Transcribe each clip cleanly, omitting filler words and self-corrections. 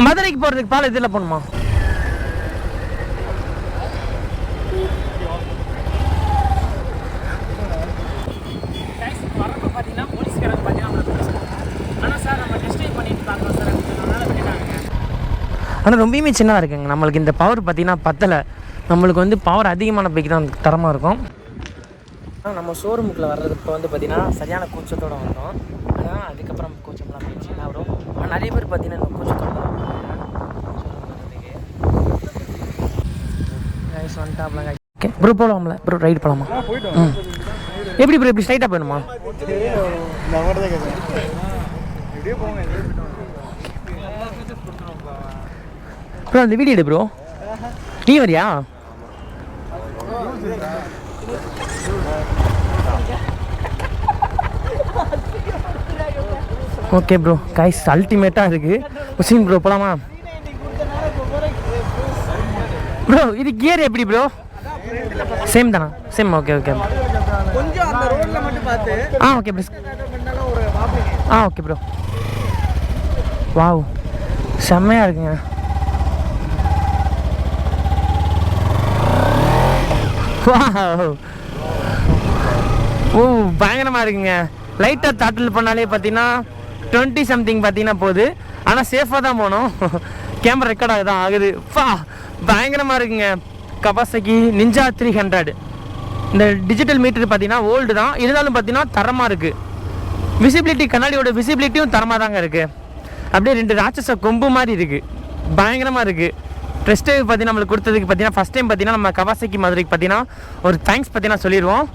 மதுரைக்கு போகிறதுக்கு பால் இதில் போகணுமா? வரப்போ பார்த்தீங்கன்னா போலீஸ்காரங்க பார்த்தீங்கன்னா ஆனால் சார் நம்ம டெஸ்ட் ட்ரைவ் பண்ணிட்டு பார்க்குறோம் சார் அதனால விட்டுட்டாங்க. ஆனால் ரொம்பவுமே சின்னதாக இருக்குங்க. நம்மளுக்கு இந்த பவர் பார்த்தீங்கன்னா பத்தலை. நம்மளுக்கு வந்து பவர் அதிகமான பைக் தான் தரமாக இருக்கும். நம்ம ஷோரூமுக்குள்ளே வர்றதுக்கு வந்து பார்த்திங்கன்னா சரியான கூச்சத்தோடு வந்தோம். ஆனால் அதுக்கப்புறம் கூச்சம்லாம் போயிடுச்சு. என்ன வரும் ஆனால் நிறைய பேர் பார்த்திங்கன்னா இந்த கூச்சத்தோடு தான் வந்துட்டாப்லாம். ஓகே ப்ரோ போகலாம்ல ப்ரோ, ரைடு போகலாமா? எப்படி ப்ரோ இப்படி ஸ்ட்ரைட்டாக போயணுமா? ப்ரோ அந்த வீடியோ எடு ப்ரோ. நீ வரியா? ஓகே ப்ரோ கைஸ் அல்டிமேட்டாக இருக்குது. உசீன் ப்ரோ போகலாமா ப்ரோ? இது கியர் எப்படி ப்ரோ? சேம் தானா? சேம். ஓகே ஓகே கொஞ்சம் அந்த ரோட்ல மட்டும் பார்த்து. Okay bro. Okay bro. Wow செம்மையாக இருக்குங்க. ஓ பயங்கரமாக இருக்குங்க. லைட்டாக தாட்டில் பண்ணாலே பார்த்தீங்கன்னா 20 சம்திங் பார்த்தீங்கன்னா போகுது. ஆனால் சேஃபாக தான் போகணும். கேமரா ரெக்கார்டாக தான் ஆகுது. பயங்கரமாக இருக்குங்க. Kawasaki ninja 300. இந்த டிஜிட்டல் மீட்டர் பார்த்தீங்கன்னா ஓல்டு தான், இருந்தாலும் பார்த்தீங்கன்னா தரமாக இருக்குது. விசிபிலிட்டி கண்ணாடியோட விசிபிலிட்டியும் தரமாக தாங்க இருக்குது. அப்படியே 2 ராட்சச கொம்பு மாதிரி இருக்குது. பயங்கரமாக இருக்குது. ட்ரெஸ்ட்டு பார்த்தீங்கன்னா நம்மளுக்கு கொடுத்ததுக்கு பார்த்தீங்கன்னா ஃபஸ்ட் டைம் பார்த்தீங்கன்னா நம்ம கவாசாகி மதுரைக்கு பார்த்தீங்கன்னா ஒரு தேங்க்ஸ் பார்த்தீங்கன்னா சொல்லிடுவோம்.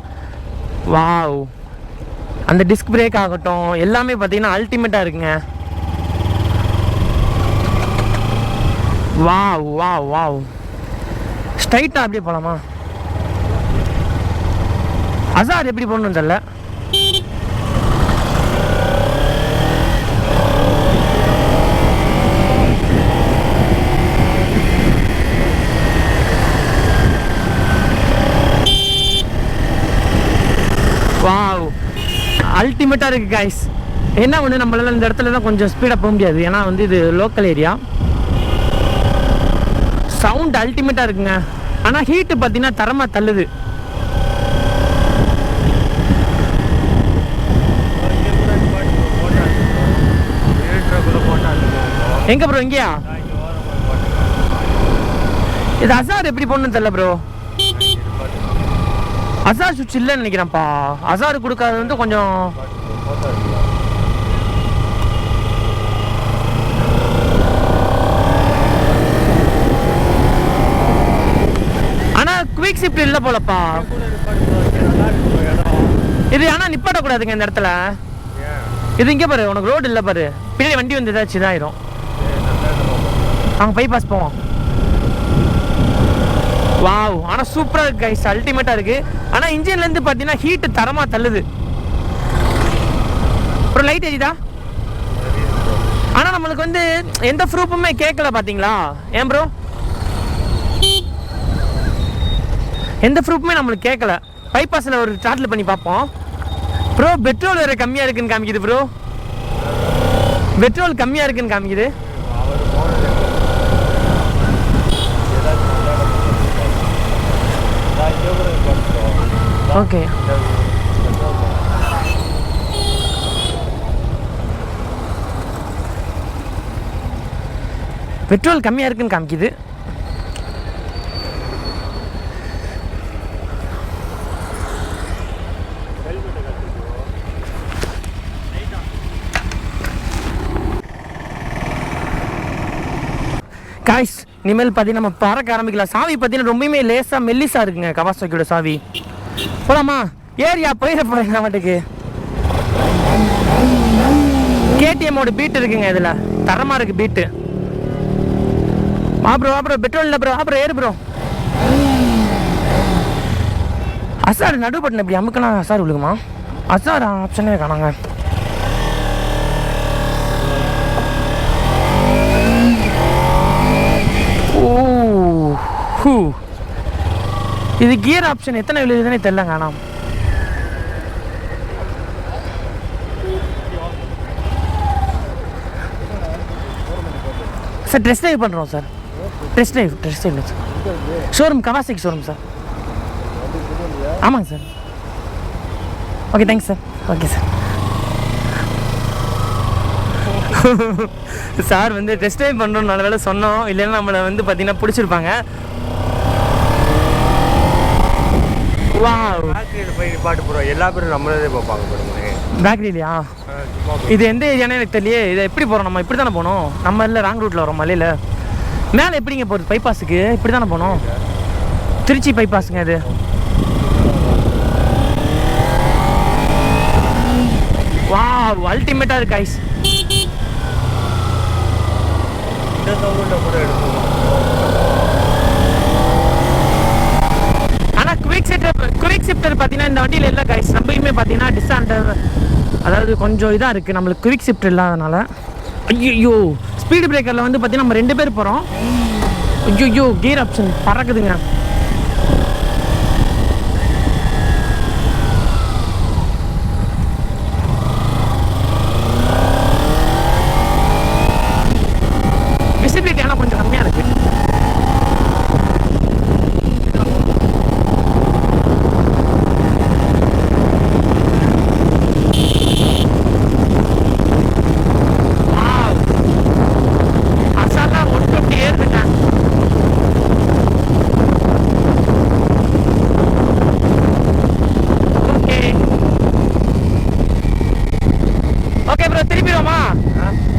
வாவ் அந்த டிஸ்க் பிரேக் ஆகட்டும் எல்லாமே பார்த்தீங்கன்னா அல்டிமேட்டாக இருக்குங்க. Wow wow wow. ஸ்ட்ரைட்டாக அப்படியே போகலாமா? அசார் எப்படி போகணுன்னு தெரியல. வாவ் அல்டிமேட்டாக இருக்குது கைஸ். என்ன ஒன்று நம்மளால இந்த இடத்துல தான் கொஞ்சம் ஸ்பீடாக போக முடியாது, ஏன்னா வந்து இது லோக்கல் ஏரியா. சவுண்ட் அல்டிமேட்டாக இருக்குங்க. ஆனால் ஹீட்டு பார்த்தீங்கன்னா தரமாக தள்ளுது. எங்கே ப்ரோ? இங்கேயா? இது அசார் எப்படி போகணுன்னு தெரியல ப்ரோ. அசார் சுவிட்ச் இல்லைன்னு நினைக்கிறேன்ப்பா. அசார் கொடுக்காது வந்து கொஞ்சம் ஆனால் குவிக் ஷிஃப்ட் இல்லை போலப்பா இது. ஆனால் நிப்பாட்டக்கூடாதுங்க இந்த இடத்துல. இது இங்கே பாரு, உனக்கு ரோடு இல்லை பாரு. பின்னாடி வண்டி வந்து ஏதாச்சும் இதாயிரும். நாங்கள் பைபாஸ் போவோம். வாவ் ஆனால் சூப்பராக இருக்குது கைஸ், அல்டிமேட்டாக இருக்குது. ஆனால் இன்ஜின்லேருந்து பார்த்தீங்கன்னா ஹீட்டு தரமாக தள்ளுது. அப்புறம் லைட் எரியுதா? ஆனால் நம்மளுக்கு வந்து எந்த ப்ரூஃபுமே கேட்கல பார்த்தீங்களா? ஏன் ப்ரோ? எந்த ப்ரூஃபுமே நம்மளுக்கு கேட்கல. பைபாஸில் ஒரு சார்ட்டில் பண்ணி பார்ப்போம். ப்ரோ பெட்ரோல் வேறு கம்மியாக இருக்குன்னு காமிக்குது ப்ரோ. பெட்ரோல் கம்மியாக இருக்குன்னு காமிக்குது. ஓகே பெட்ரோல் கம்மியாக இருக்குன்னு காமிக்குது. காய்ஸ் இனிமேல் பார்த்தீங்கன்னா நம்ம பறக்க ஆரம்பிக்கலாம். சாவி பார்த்தீங்கன்னா ரொம்பவுமே லேசாக மெல்லிஸாக இருக்குங்க கவாசாகியோட சாவி. போலாமா? ஏரியா போயிட போகிறேன் மட்டுக்கு. கேடிஎம்மோட பீட் இருக்குங்க இதில், தரமாக இருக்குது பீட்டு. அப்புறம் பெட்ரோல் இல்லை ப்ரோ. அப்புறம் ஏறு ப்ரோ. அசார் நடு பட்டன் எப்படி அமுக்கலாம் அசார் விழுகுமா? அசார் ஆப்ஷனே காணாங்க. இது கியர் ஆப்ஷன் எத்தனை விழுதுன்னே தெரியல காணாம். சார் டெஸ்ட் ட்ரைவ் பண்ணுறோம் sir. Test drive sir. Showroom கவாசிக்கு ஷோரூம் சார். ஆமாங்க sir. Okay thanks sir. Okay sir. Sir வந்து டெஸ்ட் ட்ரைவ் பண்ணுறோம் நல்ல வேலை சொன்னோம், இல்லைன்னா நம்மளை வந்து பார்த்தீங்கன்னா பிடிச்சிருப்பாங்க. வா பேக்கரியில் போய் பாட்டு போகிறோம், எல்லா பேரும் நம்மளதே பார்ப்பாங்க பாருங்க. பேக்கரிலையா? இது எந்த ஏரியானே எனக்கு தெரியலையே. இதை எப்படி போகிறோம்? நம்ம இப்படி தானே போகணும். நம்ம இல்லை ராங் ரூட்டில் வரோம் மலையில். மேலே எப்படிங்க போகிறது? பைபாஸுக்கு இப்படி தானே போகணும். திருச்சி பைபாஸுங்க அது. வா அல்டிமேட்டாக இருக்கு ஐஸ். இந்த சவுண்டில் கூட எடுக்கணும். ஆனால் குவிக் ஷிஃப்டர் பார்த்தீங்கன்னா இந்த வண்டியில் இல்லை கைஸ். நம்மயுமே பார்த்தீங்கன்னா டிஸ்அண்டர், அதாவது கொஞ்சம் இதாக இருக்குது நம்மளுக்கு குவிக் ஷிஃப்ட் இல்லாதனால. ஐயோ ஸ்பீடு பிரேக்கரில் வந்து பார்த்தீங்கன்னா நம்ம 2 பேர் போகிறோம். ஐயோ கியர் ஆப்ஷன் பறக்குதுங்க. விசிபிலிட்டி ஆனால் கொஞ்சம் கம்மியாக இருக்குது.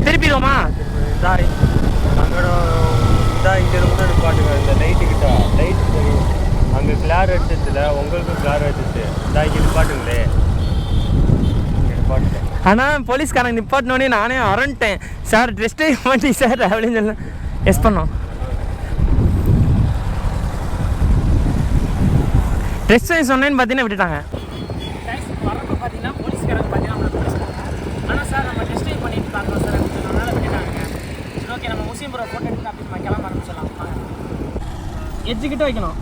திருப்பிடுவோமா? இங்கே முன்னாடி பாட்டுங்க. இந்த லைட்டுக்கிட்ட லைட் அங்கே கிளார் அடிச்சதுல உங்களுக்கு கிளார் அடிச்சிச்சு. இங்கே நிப்பாட்டுங்களே, இங்கே நிப்பாட்டுட்டேன். ஆனால் போலீஸ்காரங்க நிப்பாட்டினோடனே நானே அரண்டேன். சார் டெஸ்ட் ட்ரைவ் பண்ணி சார் அப்படின்னு சொல்ல எஸ் பண்ணோம். டெஸ்ட் ட்ரைவ் சொன்னேன்னு பார்த்தீங்கன்னா விட்டுட்டாங்க. வரப்போ பார்த்தீங்கன்னா போலீஸ்காரங்க பார்த்தீங்கன்னா ஆனால் சார் நம்ம டெஸ்ட் ட்ரைவ் பண்ணிட்டு பார்க்கலாம் சார் அப்படின்னு சொன்னனால விட்டுட்டாங்க. சரி ஓகே நம்ம முஸ்லீம்புரம் ஃபோட்டோ எடுத்து அப்படி நம்ம கிளம்ப ஆரம்பிச்சிடலாம். எட்ஜுக்கிட்ட வைக்கணும்.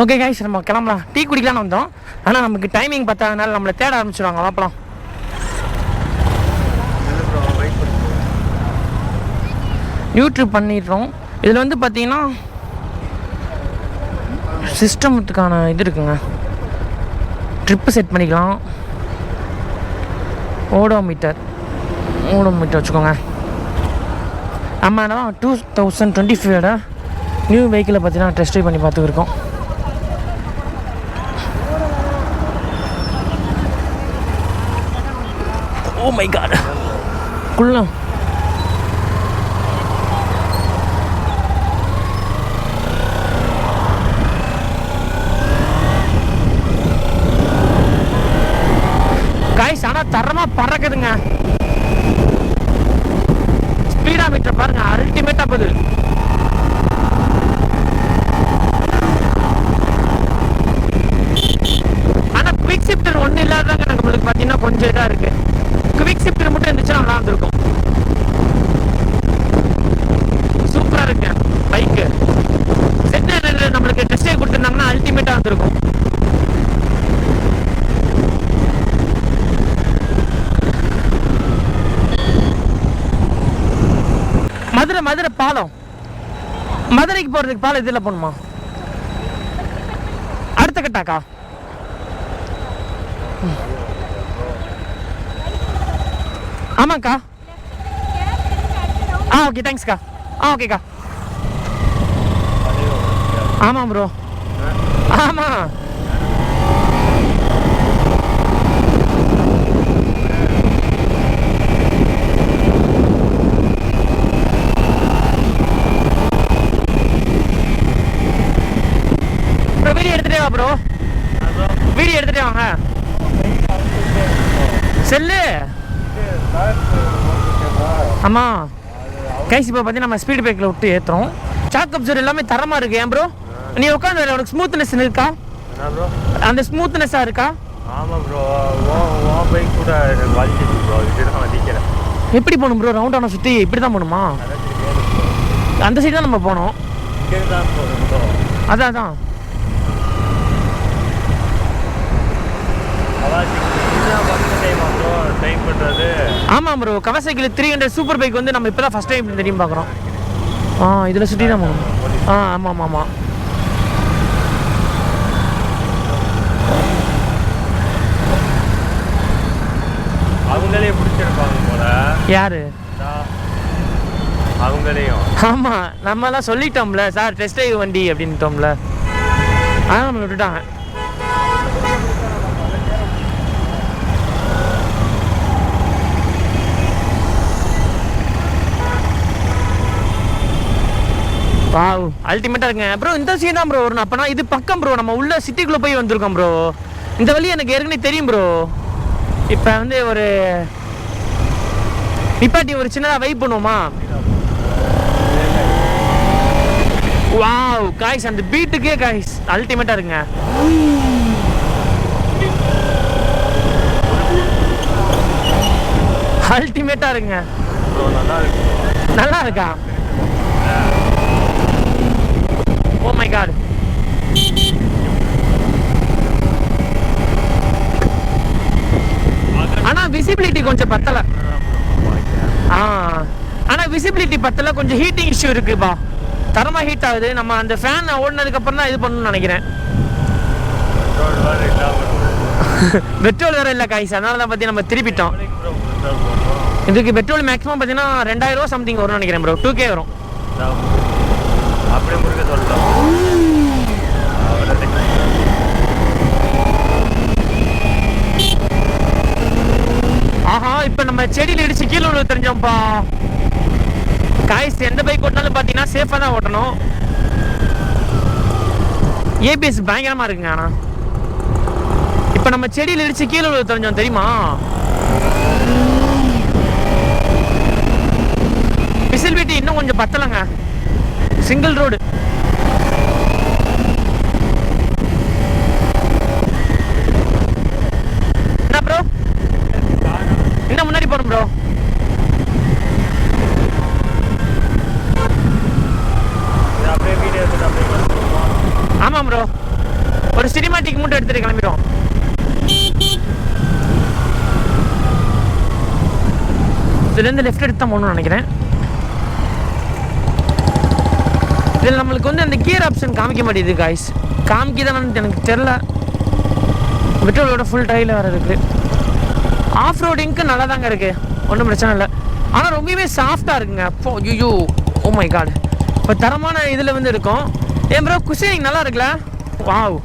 ஓகே கைஸ் நம்ம கிளம்பலாம். டீ குடிக்கலான்னு வந்தோம், ஆனால் நமக்கு டைமிங் பத்தாதனால நம்மளை தேட ஆரம்பிச்சிடுவாங்க. வாப்பலாம். யூடியூப் பண்ணிடுறோம். இதில் வந்து பார்த்தீங்கன்னா சிஸ்டமத்துக்கான இது இருக்குங்க. ட்ரிப்பு செட் பண்ணிக்கலாம். ஓடோமீட்டர் வச்சுக்கோங்க. நம்ம என்ன 2025 நியூ வெஹிக்கிளை பார்த்தீங்கன்னா டெஸ்ட் ட்ரைவ் பண்ணி பார்த்துருக்கோம். ஓ மை காட் குள்ளம். கைஸ் ஆனால் தரமாக பறக்குதுங்க. ஸ்பீடா மீட்டர் பாருங்க, அல்டிமேட்டா போகுது. ஆனால் குவிக் ஷிஃப்டர் ஒன்றும் இல்லாதாங்க நம்மளுக்கு பார்த்தீங்கன்னா கொஞ்சம் இதாக இருக்கு. குவிக் ஷிஃப்டர் மட்டும் இருந்துச்சுன்னா நல்லா இருந்திருக்கும். சூப்பராக இருக்கு பைக்கு. செட் நம்மளுக்கு டெஸ்டே கொடுத்துருந்தாங்கன்னா அல்டிமேட்டாக இருந்திருக்கும். மதுரை பாலம். மதுரைக்கு போகிறதுக்கு பாலம் இதில் போகணுமா? அடுத்த கட்டாக்கா? ஆமாக்கா. ஓகே தேங்க்ஸ்க்கா. ஓகேக்கா. ஆமாம் ப்ரோ. ஆமாம் வீடியோ எடுத்துட்டே வா ப்ரோ. வீடியோ எடுத்துட்டே வாங்க. செல்லு. ஆமாம் கைஸ் இப்போ பார்த்தீங்கன்னா நம்ம ஸ்பீட் பிரேக்கில் விட்டு ஏற்றுறோம். சாக் அப்சர் எல்லாமே தரமாக இருக்குது. ஏன் ப்ரோ நீ உட்காந்து உனக்கு ஸ்மூத்னஸ் இருக்கா? அந்த ஸ்மூத்னஸாக இருக்கா? ஆமாம் ப்ரோ. பைக் கூட வலிச்சிச்சு ப்ரோ. இதுதான் வலிக்கிறேன். எப்படி போகணும் ப்ரோ? ரவுண்டான சுற்றி இப்படி தான் போகணுமா? அந்த சைடு தான் நம்ம போனோம். அதான் தான் ப்ரோ. கவாசாக்கி 300 சூப்பர் பைக் வந்து நம்ம இப்போ தான் ஃபஸ்ட் டைம் தெரியும் பார்க்குறோம். இதில் சுற்றி தான் போகணும். ஆமாம் ஆமாம் ஆமாம். அவங்களே பிடிச்சிருப்பாங்க போல. யாரு? அவங்களையும். ஆமாம், நம்மலாம் சொல்லிட்டோம்ல சார் டெஸ்ட் ட்ரைவ் வண்டி அப்படின்ட்டோம்ல, ஆனால் நம்மளை விட்டுட்டாங்க. வாவ் அல்டிமேட்டாக இருக்குங்க ப்ரோ. இந்த சீன் தான் ப்ரோ வரணும். அப்போனா இது பக்கம் ப்ரோ, நம்ம உள்ள சிட்டிக்குள்ளே போய் வந்திருக்கோம் ப்ரோ. இந்த வழி எனக்கு ஏற்கனவே தெரியும் ப்ரோ. இப்போ வந்து ஒரு நிப்பாட்டி ஒரு சின்னதாக வெயிட் பண்ணுவோமா? வாவ் காய்ஸ், அந்த பீட்டுக்கே காய்ஸ் அல்டிமேட்டாக இருக்குங்க. அல்டிமேட்டாக இருக்குங்க. நல்லா இருக்கா? Oh my god. ஆனா விசிபிலிட்டி கொஞ்சம் பத்தல. ஆனா விசிபிலிட்டி பத்தல, கொஞ்சம் ஹீட்டிங் இஷ்யூ இருக்குப்பா. தரமா ஹீட் ஆகுது. நம்ம அந்த ஃபேன் ஓடினதுக்கு அப்புறம் தான் இது பண்ணணும்னு நினைக்கிறேன். பெட்ரோல் வேற இல்ல காய்ஸ், அதனால தான் பத்தி நம்ம திருப்பிட்டோம். இதுக்கு பெட்ரோல் மேக்ஸிமம் பார்த்தீங்கன்னா 2000 ரூபா சம்திங் வரும்னு நினைக்கிறேன் ப்ரோ. 2K வரும். அப்படியே முருக சொல்லலாம். ஆஹா, இப்போ நம்ம செடியில் இடிச்சு கீழே உள்ள தெரிஞ்சோம்ப்பா. காய்ஸ் எந்த பைக் ஓட்டினாலும் பார்த்தீங்கன்னா சேஃபாக தான் ஓட்டணும். ஏபிஎஸ் பயங்கரமாக இருக்குங்க. ஆனால் இப்போ நம்ம செடியில் இடிச்சு கீழே உள்ள தெரிஞ்சோம் தெரியுமா? விசிபிலிட்டி இன்னும் கொஞ்சம் பத்தலைங்க. Single road. என்ன ப்ரோ, இன்னும் முன்னாடி போகணும் ப்ரோ. ஆமாம் ப்ரோ, ஒரு சினிமாட்டிக் மட்டும் எடுத்துட்டு கிளம்பிடும். இதுலேருந்து லெஃப்ட் எடுத்து தான் போகணும்னு நினைக்கிறேன். இதில் நம்மளுக்கு வந்து அந்த கியர் ஆப்ஷன் காமிக்க மாட்டேங்குது காய்ஸ். காமிக்குதானு எனக்கு தெரில. பெட்ரோலோட ஃபுல் டைல வேறு இருக்குது. ஆஃப் ரோடிங்க்கு நல்லா தாங்க இருக்குது, ஒன்றும் பிரச்சனை இல்லை. ஆனால் ரொம்பவே சாஃப்டாக இருக்குங்க. அப்போ ஐயோ ஓ மை காட். இப்போ தரமான இதில் வந்து இருக்கும். ஏன் ப்ரோ குஷனிங் நல்லா இருக்குல்ல? வாவ்.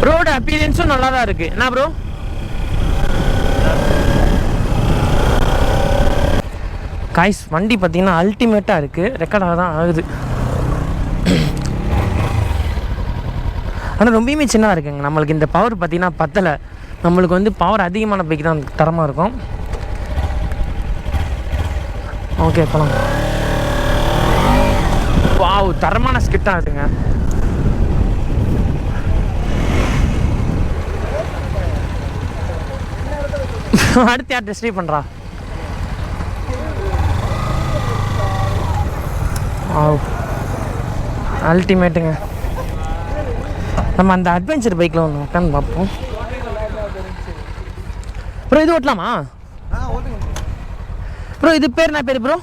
ரோடு அப்பீரியன்ஸும் நல்லா தான் இருக்குது. என்ன ப்ரோ? காய்ஸ் வண்டி பார்த்தீங்கன்னா அல்டிமேட்டாக இருக்குது. ரெக்கார்டாக தான் ஆகுது. ஆனால் ரொம்பவுமே சின்னதாக இருக்குங்க. நம்மளுக்கு இந்த பவர் பார்த்தீங்கன்னா பத்தலை. நம்மளுக்கு வந்து பவர் அதிகமான பைக் தான் தரமாக இருக்கும். ஓகே போகலாம். வாவ் தரமான ஸ்கிட்டாக இருக்குங்க. அடுத்து யார் டெஸ்ட் ட்ரைவ் பண்ணுறா? அல்டிமேட்டுங்க. நம்ம அந்த அட்வென்ச்சர் பைக்கில் ஒன்று உட்காந்து பார்ப்போம். ப்ரோ இது ஓட்டலாமா ப்ரோ? இது பேர் என்ன பேர் ப்ரோ?